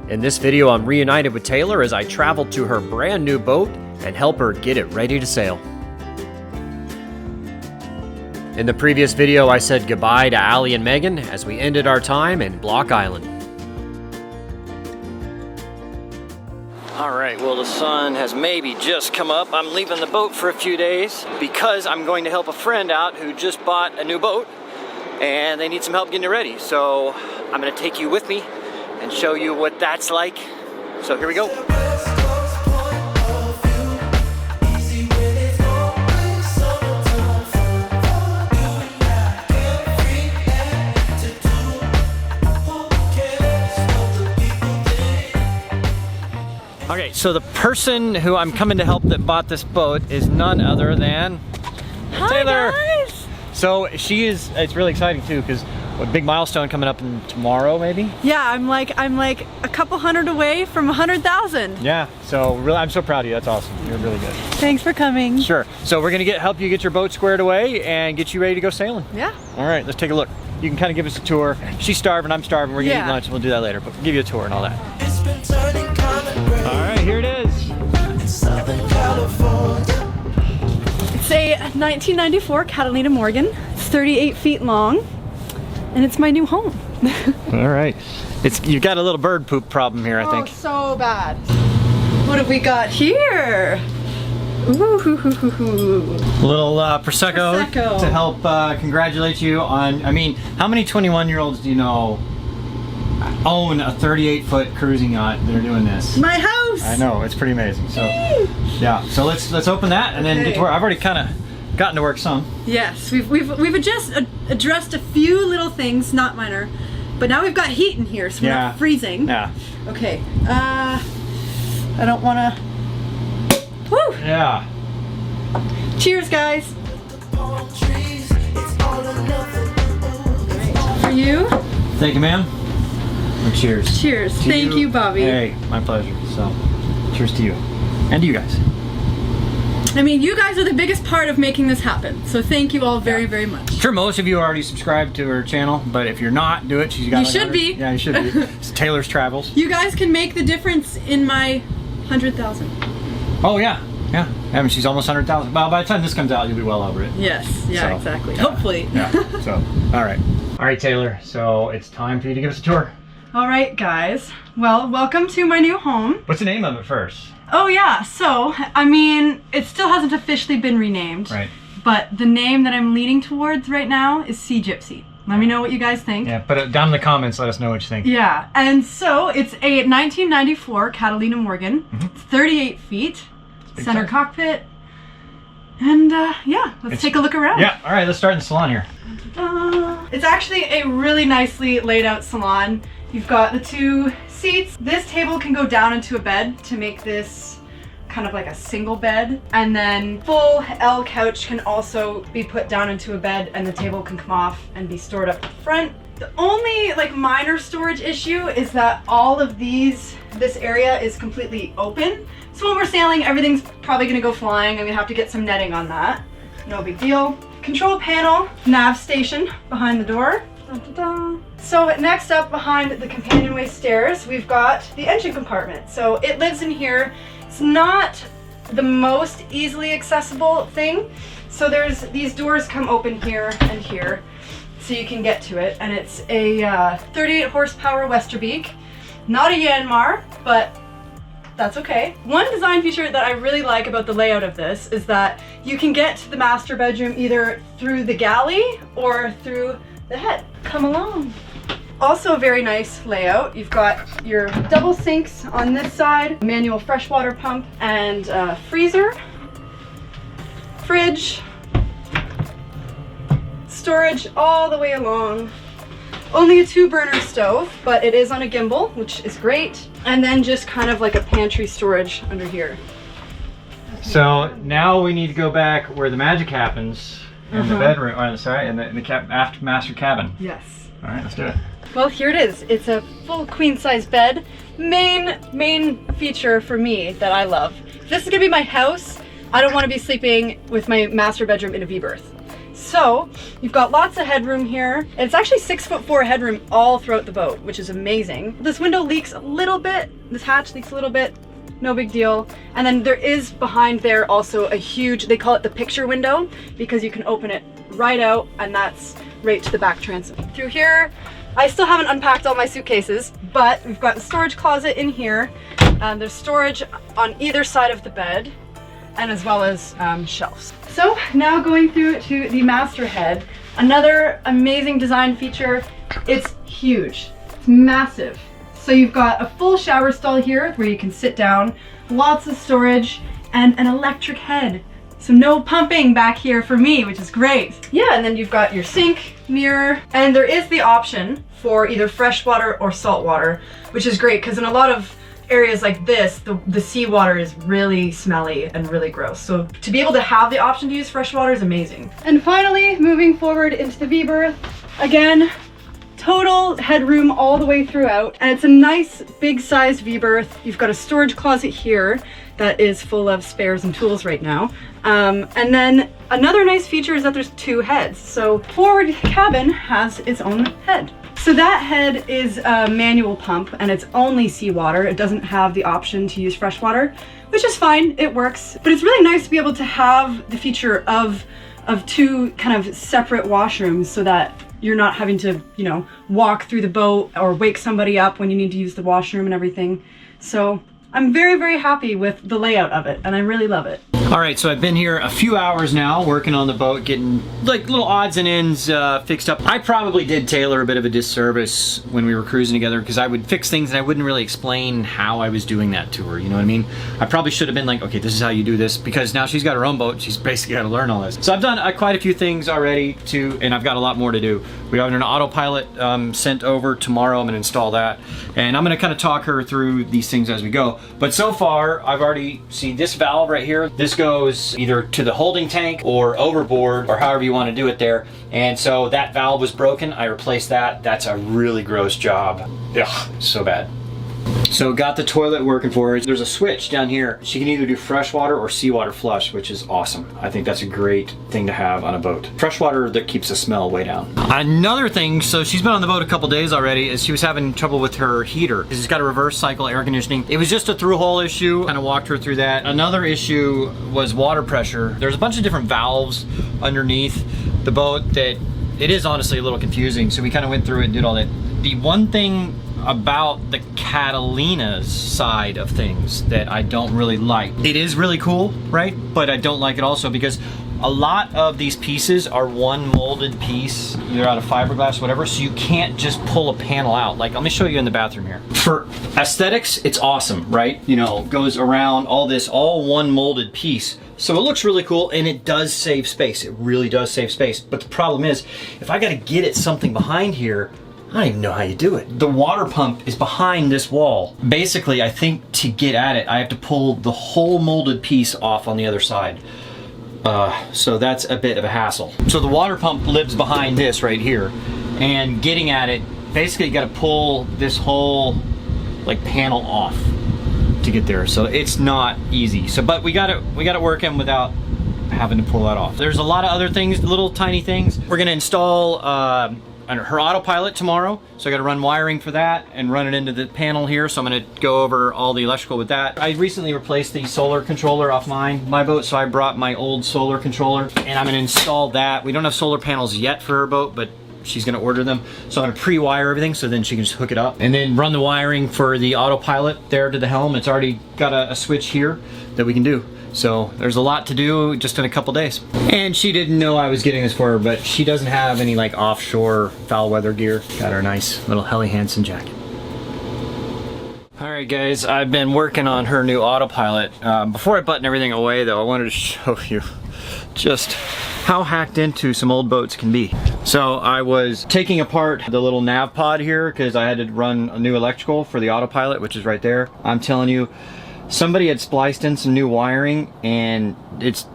In this video, I'm reunited with Taylor as I travel to her brand new boat and help her get it ready to sail. In the previous video, I said goodbye to Allie and Megan as we ended our time in Block Island. All right, well, the sun has maybe just come up. I'm leaving the boat for a few days because I'm going to help a friend out who just bought a new boat and they need some help getting it ready. So I'm gonna take you with me and show you what that's like. So here we go. Okay, so the person who I'm coming to help that bought this boat is none other than Taylor. Hi guys. So it's really exciting too, because a big milestone coming up tomorrow, maybe? Yeah, I'm like a couple hundred away from 100,000. Yeah, so really, I'm so proud of you. That's awesome. You're really good. Thanks for coming. Sure. So we're gonna help you get your boat squared away and get you ready to go sailing. Yeah. All right, let's take a look. You can kind of give us a tour. She's starving, I'm starving. We're gonna eat lunch and we'll do that later, but we'll give you a tour and all that. All right, here it is. It's a 1994 Catalina Morgan. It's 38 feet long, and it's my new home. All right. You've got a little bird poop problem here, I think. Oh, so bad. What have we got here? Ooh, hoo, hoo, hoo, hoo. A little Prosecco to help congratulate you on, I mean, how many 21-year-olds do you know own a 38-foot cruising yacht that are doing this? My house! I know, it's pretty amazing. So, yeah, so let's open that and then get to work. I've already kind of gotten to work some. Yes, we've just addressed a few little things, not minor, but now we've got heat in here, so we're not freezing. Yeah. Okay, I don't want to. Woo! Yeah. Cheers, guys. For you. Thank you, ma'am. And cheers. Cheers. Thank you, Bobby. Hey, my pleasure. So, cheers to you. And to you guys. I mean, you guys are the biggest part of making this happen. So thank you all very, very much. I'm sure most of you already subscribed to her channel, but if you're not, do it. She's got. You should be. Yeah, you should be. It's Taylor's Travels. You guys can make the difference in my 100,000. Oh yeah, yeah. I mean, she's almost 100,000. Well, by the time this comes out, you'll be well over it. Yes. Yeah. So, Exactly. yeah. Hopefully. Yeah. So, all right. All right, Taylor. So it's time for you to give us a tour. All right, guys. Well, welcome to my new home. What's the name of it first? Oh yeah. So I mean, it still hasn't officially been renamed. Right. But the name that I'm leaning towards right now is Sea Gypsy. Let me know what you guys think. Yeah, put it down in the comments. Let us know what you think. Yeah, and so it's a 1994 Catalina Morgan. It's 38 feet, center cockpit, and yeah, let's take a look around. Yeah, all right, let's start in the salon here. It's actually a really nicely laid out salon. You've got the two seats. This table can go down into a bed to make this kind of like a single bed, and then full L couch can also be put down into a bed and the table can come off and be stored up at the front. The only like minor storage issue is that all of this area is completely open. So when we're sailing, everything's probably gonna go flying. I'm gonna have to get some netting on that. No big deal. Control panel, nav station behind the door. Dun, dun, dun. So next up behind the companionway stairs, we've got the engine compartment. So it lives in here. It's not the most easily accessible thing. So these doors come open here and here, so you can get to it. And it's a 38 horsepower Westerbeek, not a Yanmar, but that's okay. One design feature that I really like about the layout of this is that you can get to the master bedroom either through the galley or through the head. Come along. Also a very nice layout. You've got your double sinks on this side, manual freshwater pump, and freezer, fridge, storage all the way along. Only a 2-burner stove, but it is on a gimbal, which is great. And then just kind of like a pantry storage under here. So now we need to go back where the magic happens in the bedroom, in the aft master cabin. Yes. All right, let's do it. Well, here it is. It's a full queen size bed. Main feature for me that I love. If this is gonna be my house, I don't want to be sleeping with my master bedroom in a V-berth. So you've got lots of headroom here. It's actually 6'4" headroom all throughout the boat, which is amazing. This window leaks a little bit. This hatch leaks a little bit. No big deal. And then there is behind there also a huge, they call it the picture window, because you can open it right out and that's right to the back transom. Through here, I still haven't unpacked all my suitcases, but we've got the storage closet in here. There's storage on either side of the bed, and as well as shelves. So now going through to the master head, another amazing design feature. It's huge, it's massive. So you've got a full shower stall here where you can sit down, lots of storage, and an electric head. So no pumping back here for me, which is great. Yeah, and then you've got your sink, mirror, and there is the option for either fresh water or salt water, which is great because in a lot of areas like this, the seawater is really smelly and really gross. So to be able to have the option to use fresh water is amazing. And finally, moving forward into the V-berth, again, total headroom all the way throughout, and it's a nice big size V-berth. You've got a storage closet here that is full of spares and tools right now. And then another nice feature is that there's two heads. So forward cabin has its own head. So that head is a manual pump and it's only seawater. It doesn't have the option to use fresh water, which is fine, it works. But it's really nice to be able to have the feature of two kind of separate washrooms so that you're not having to, you know, walk through the boat or wake somebody up when you need to use the washroom and everything. So I'm very, very happy with the layout of it and I really love it. All right, so I've been here a few hours now working on the boat, getting like little odds and ends fixed up. I probably did Taylor a bit of a disservice when we were cruising together because I would fix things and I wouldn't really explain how I was doing that to her, you know what I mean? I probably should have been like, okay, this is how you do this, because now she's got her own boat, she's basically got to learn all this. So I've done quite a few things already too, and I've got a lot more to do. We have an autopilot sent over tomorrow. I'm gonna install that, and I'm gonna kind of talk her through these things as we go. But so far, I've already seen this valve right here. This goes either to the holding tank or overboard or however you want to do it there. And so that valve was broken. I replaced that. That's a really gross job. Ugh, so bad. So got the toilet working for her. There's a switch down here. She can either do freshwater or seawater flush, which is awesome. I think that's a great thing to have on a boat. Freshwater that keeps the smell way down. Another thing, so she's been on the boat a couple days already, is she was having trouble with her heater. She's got a reverse cycle air conditioning. It was just a through hole issue. Kind of walked her through that. Another issue was water pressure. There's a bunch of different valves underneath the boat that it is honestly a little confusing. So we kind of went through it and did all that. The one thing about the Catalina's side of things that I don't really like. It is really cool, right? But I don't like it also because a lot of these pieces are one molded piece, either out of fiberglass, whatever, so you can't just pull a panel out. Like, let me show you in the bathroom here. For aesthetics, it's awesome, right? You know, goes around all this, all one molded piece. So it looks really cool and it does save space. It really does save space. But the problem is, if I gotta get at something behind here, I don't even know how you do it. The water pump is behind this wall. Basically, I think to get at it, I have to pull the whole molded piece off on the other side. So that's a bit of a hassle. So the water pump lives behind this right here. And getting at it, basically you gotta pull this whole like panel off to get there. So it's not easy. So, but we got it working without having to pull that off. There's a lot of other things, little tiny things. We're gonna install her autopilot tomorrow, so I got to run wiring for that and run it into the panel here, so I'm going to go over all the electrical with that. I recently replaced the solar controller off my boat, so I brought my old solar controller and I'm going to install that. We don't have solar panels yet for her boat, but she's going to order them, so I'm going to pre-wire everything so then she can just hook it up and then run the wiring for the autopilot there to the helm. It's already got a switch here that we can do. So there's a lot to do just in a couple days. And she didn't know I was getting this for her, but she doesn't have any like offshore foul weather gear. Got her nice little Helly Hansen jacket. All right guys, I've been working on her new autopilot. Before I button everything away though, I wanted to show you just how hacked into some old boats can be. So I was taking apart the little nav pod here because I had to run a new electrical for the autopilot, which is right there. I'm telling you, somebody had spliced in some new wiring and it's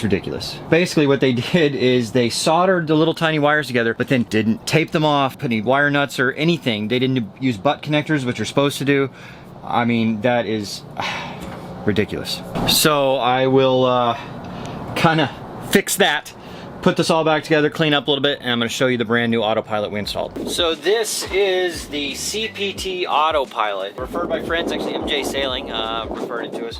ridiculous. Basically what they did is they soldered the little tiny wires together but then didn't tape them off, put any wire nuts or anything. They didn't use butt connectors, which you're supposed to do. I mean, that is ridiculous. So I will kind of fix that put this all back together, clean up a little bit, and I'm gonna show you the brand new autopilot we installed. So this is the CPT autopilot, referred by friends, actually MJ Sailing referred it to us.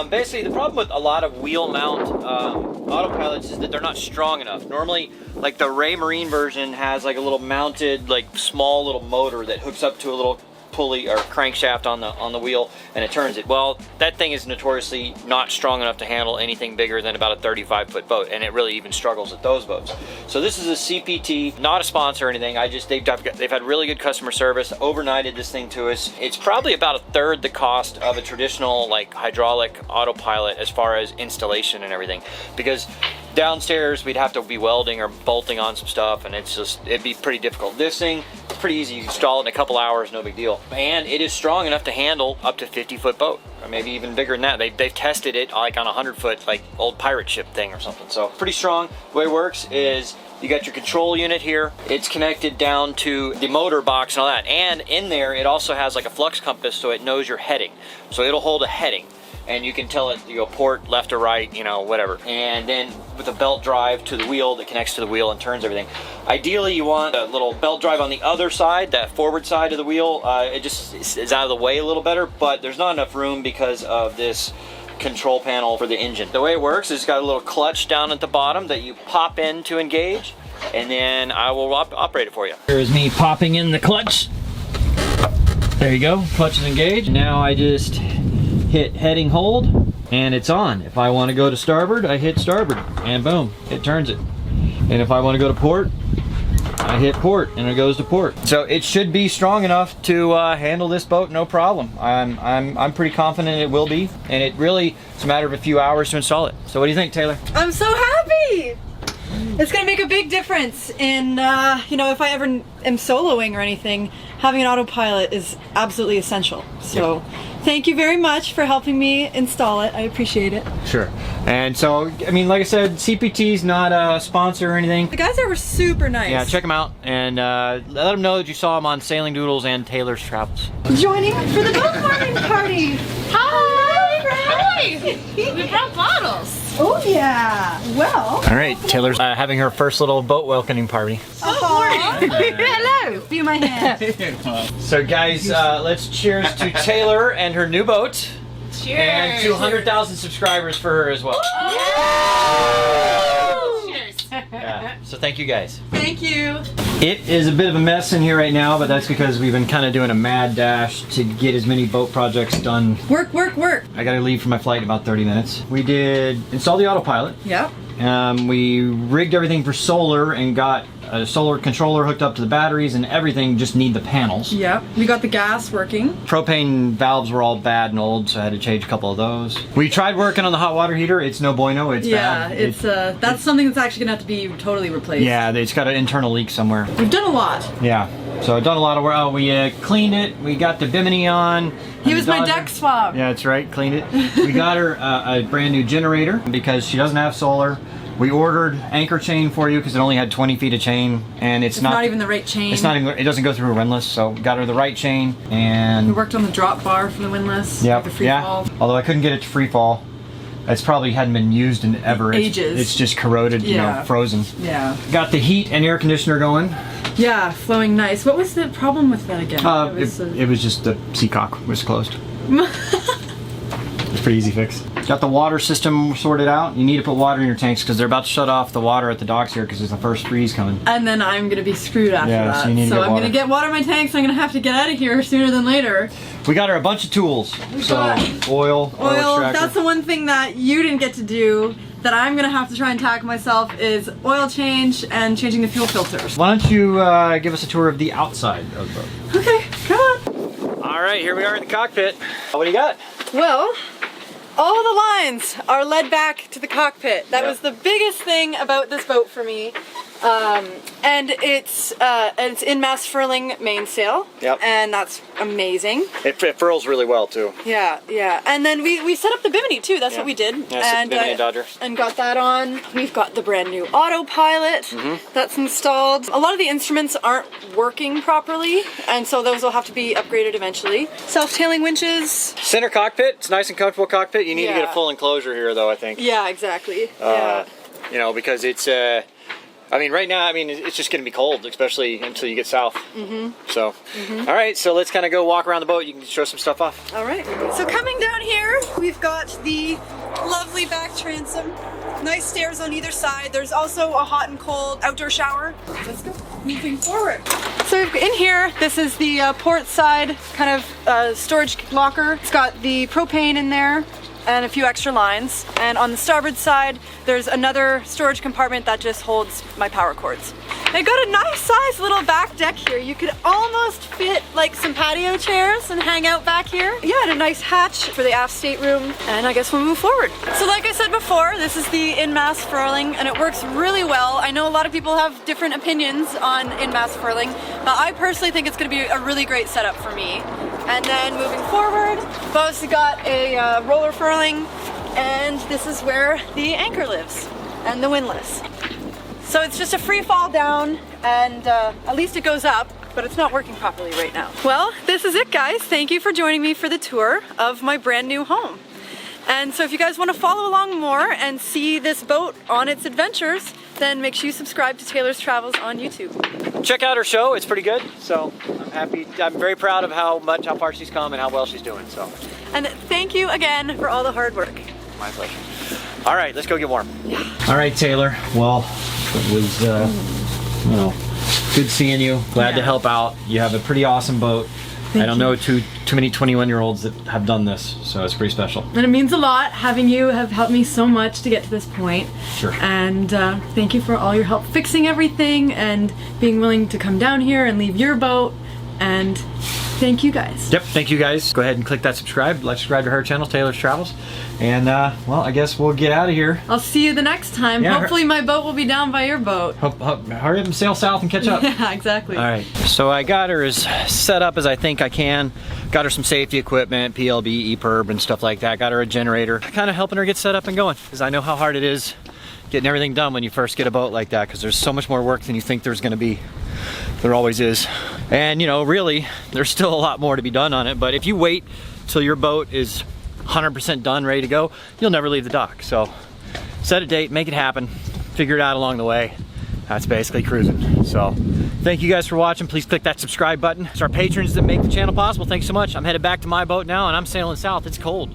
Basically, the problem with a lot of wheel mount autopilots is that they're not strong enough. Normally, like the Ray Marine version has like a little mounted, like small little motor that hooks up to a little pulley or crankshaft on the wheel, and it turns it. Well, that thing is notoriously not strong enough to handle anything bigger than about a 35-foot boat, and it really even struggles with those boats. So this is a CPT, not a sponsor or anything. They've had really good customer service, overnighted this thing to us. It's probably about a third the cost of a traditional like hydraulic autopilot as far as installation and everything, because downstairs we'd have to be welding or bolting on some stuff, and it'd be pretty difficult. This thing, it's pretty easy. You install it in a couple hours, no big deal. And it is strong enough to handle up to 50-foot boat, or maybe even bigger than that. They've tested it like on a 100-foot like old pirate ship thing or something. So pretty strong. The way it works is you got your control unit here. It's connected down to the motor box and all that. And in there, it also has like a flux compass, so it knows your heading. So it'll hold a heading, and you can tell it, you go port, left or right, you know, whatever. And then with a belt drive to the wheel that connects to the wheel and turns everything. Ideally, you want a little belt drive on the other side, that forward side of the wheel. It just is out of the way a little better, but there's not enough room because of this control panel for the engine. The way it works is it's got a little clutch down at the bottom that you pop in to engage, and then I will operate it for you. Here's me popping in the clutch. There you go, clutch is engaged. Now I just hit heading hold, and it's on. If I want to go to starboard, I hit starboard, and boom, it turns it. And if I want to go to port, I hit port, and it goes to port. So it should be strong enough to handle this boat, no problem. I'm pretty confident it will be, and it really is a matter of a few hours to install it. So what do you think, Taylor? I'm so happy! It's gonna make a big difference in, you know, if I ever am soloing or anything, having an autopilot is absolutely essential. So. Yep. Thank you very much for helping me install it. I appreciate it. Sure. And so, I mean, like I said, CPT's not a sponsor or anything. The guys there were super nice. Yeah, check them out, and let them know that you saw them on Sailing Doodles and Taylor's Travels. Joining for the boat warming party. Hi! We brought bottles. Oh yeah. Well. All right, Taylor's having her first little boat welcoming party. Hello. Be my hand. So guys, let's cheers to Taylor and her new boat. Cheers. And 200,000 subscribers for her as well. Cheers. Yeah. So thank you guys. Thank you. It is a bit of a mess in here right now, but that's because we've been kind of doing a mad dash to get as many boat projects done. Work, work, work. I gotta leave for my flight in about 30 minutes. We did install the autopilot. Yep. We rigged everything for solar and got a solar controller hooked up to the batteries, and everything just need the panels. Yep. We got the gas working. Propane valves were all bad and old, so I had to change a couple of those. We tried working on the hot water heater. It's no bueno. It's bad. Yeah, that's something that's actually gonna have to be totally replaced. Yeah, it's got an internal leak somewhere. We've done a lot. Yeah. So I've done a lot of work. Oh, we cleaned it. We got the bimini on. He was my deck swab. Yeah, that's right. Cleaned it. We got her a brand new generator because she doesn't have solar. We ordered anchor chain for you because it only had 20 feet of chain, and it's not even the right chain. It's not even. It doesn't go through a windlass, so got her the right chain. And we worked on the drop bar for the windlass. Yep. The free fall. Although I couldn't get it to free fall. It's probably hadn't been used in ever. Ages. It's just corroded, you know, frozen. Yeah. Got the heat and air conditioner going. Yeah, flowing nice. What was the problem with that again? It was just the seacock was closed. It's a pretty easy fix. Got the water system sorted out. You need to put water in your tanks because they're about to shut off the water at the docks here because there's the first freeze coming. And then I'm gonna be screwed after that. So you need to get I'm gonna get water in my tanks. I'm gonna have to get out of here sooner than later. We got her a bunch of tools. Oil extractor. That's the one thing that you didn't get to do that I'm gonna have to try and tackle myself is oil change and changing the fuel filters. Why don't you give us a tour of the outside of the boat? Okay, come on. All right, here we are in the cockpit. What do you got? Well, all the lines are led back to the cockpit. That was the biggest thing about this boat for me. And it's in mass furling mainsail. Yep. And that's amazing. It furls really well too. Yeah, yeah. And then we set up the bimini too. That's what we did. Yeah, and bimini Dodger. And got that on. We've got the brand new autopilot that's installed. A lot of the instruments aren't working properly, and so those will have to be upgraded eventually. Self-tailing winches. Center cockpit. It's a nice and comfortable cockpit. You need to get a full enclosure here though, I think. Yeah, exactly. Yeah. You know, because it's, I mean, right now, I mean, it's just going to be cold, especially until you get south. So, all right, so let's kind of go walk around the boat. You can show some stuff off. All right. So coming down here, we've got the lovely back transom. Nice stairs on either side. There's also a hot and cold outdoor shower. Let's go. Moving forward. So in here, this is the port side kind of storage locker. It's got the propane in there and a few extra lines. And on the starboard side, there's another storage compartment that just holds my power cords. I got a nice size little back deck here. You could almost fit like some patio chairs and hang out back here. Yeah, and a nice hatch for the aft stateroom. And I guess we'll move forward. So like I said before, this is the in-mast furling and it works really well. I know a lot of people have different opinions on in-mast furling, but I personally think it's gonna be a really great setup for me. And then moving forward, we've also got a roller furling, and this is where the anchor lives and the windlass. So it's just a free fall down, and at least it goes up, but it's not working properly right now. Well, this is it, guys. Thank you for joining me for the tour of my brand new home. And so if you guys want to follow along more and see this boat on its adventures, then make sure you subscribe to Taylor's Travels on YouTube. Check out her show, it's pretty good. So I'm happy, I'm very proud of how far she's come and how well she's doing, so. And thank you again for all the hard work. My pleasure. All right, let's go get warm. Yeah. All right, Taylor. Well, it was, you know, good seeing you. Glad to help out. You have a pretty awesome boat. I don't know too many 21-year-olds that have done this, so it's pretty special. And it means a lot. Having you have helped me so much to get to this point. Sure. And thank you for all your help fixing everything and being willing to come down here and leave your boat. And thank you guys. Yep, thank you guys. Go ahead and click that subscribe. Like, subscribe to her channel, Taylor's Travels. And, well, I guess we'll get out of here. I'll see you the next time. Yeah, hopefully my boat will be down by your boat. Hurry up and sail south and catch up. Yeah, exactly. All right, so I got her as set up as I think I can. Got her some safety equipment, PLB, EPIRB, and stuff like that. Got her a generator. Kind of helping her get set up and going, because I know how hard it is getting everything done when you first get a boat like that, because there's so much more work than you think there's gonna be. There always is. And you know, really, there's still a lot more to be done on it, but if you wait till your boat is 100% done, ready to go, you'll never leave the dock. So set a date, make it happen, figure it out along the way. That's basically cruising. So thank you guys for watching. Please click that subscribe button. It's our patrons that make the channel possible. Thanks so much. I'm headed back to my boat now and I'm sailing south. It's cold.